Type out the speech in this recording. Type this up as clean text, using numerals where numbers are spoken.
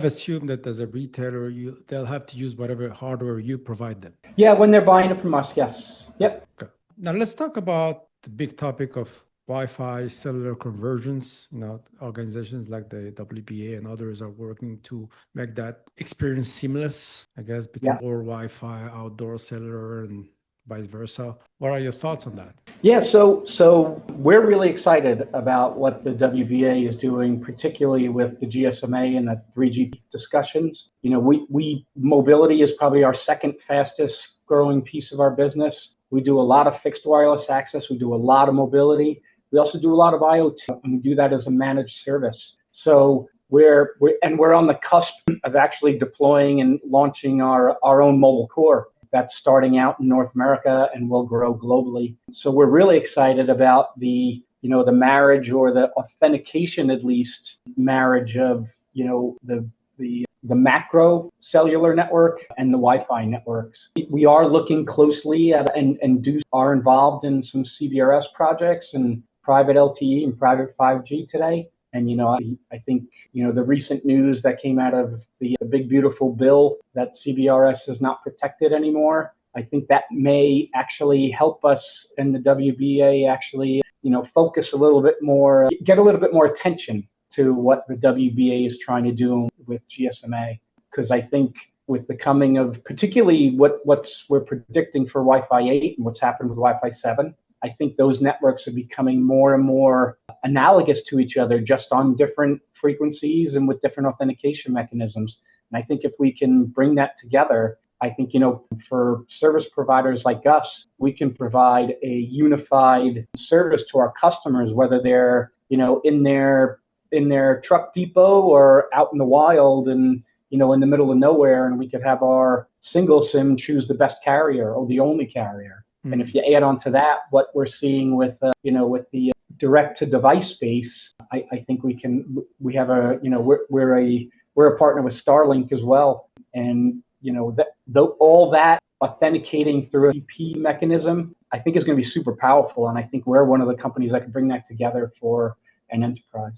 assume that as a retailer, they'll have to use whatever hardware you provide them. Yeah, when they're buying it from us, yes. Yep. Okay. Now let's talk about the big topic of Wi-Fi cellular convergence. Organizations like the WBA and others are working to make that experience seamless, I guess, between indoor Wi-Fi, outdoor cellular, and vice versa. What are your thoughts on that? Yeah, so we're really excited about what the WBA is doing, particularly with the GSMA and the 3G discussions. We mobility is probably our second fastest growing piece of our business. We do a lot of fixed wireless access. We do a lot of mobility. We also do a lot of IoT, and we do that as a managed service. So we're on the cusp of actually deploying and launching our own mobile core. That's starting out in North America and will grow globally. So we're really excited about the marriage, or the authentication, at least marriage of, the macro cellular network and the Wi-Fi networks. We are looking closely at and are involved in some CBRS projects and private LTE and private 5G today. And, I think, the recent news that came out of the big, beautiful bill that CBRS is not protected anymore, I think that may actually help us in the WBA actually, focus a little bit more, get a little bit more attention to what the WBA is trying to do with GSMA. Because I think with the coming of particularly what's we're predicting for Wi-Fi 8 and what's happened with Wi-Fi 7, I think those networks are becoming more and more analogous to each other, just on different frequencies and with different authentication mechanisms. And I think if we can bring that together, I think, for service providers like us, we can provide a unified service to our customers, whether they're, in their truck depot or out in the wild and, in the middle of nowhere, and we could have our single SIM choose the best carrier or the only carrier. And if you add on to that what we're seeing with the direct to device space, I think we're a partner with Starlink as well, and all that authenticating through a EP mechanism, I think is going to be super powerful, and I think we're one of the companies that can bring that together for an enterprise.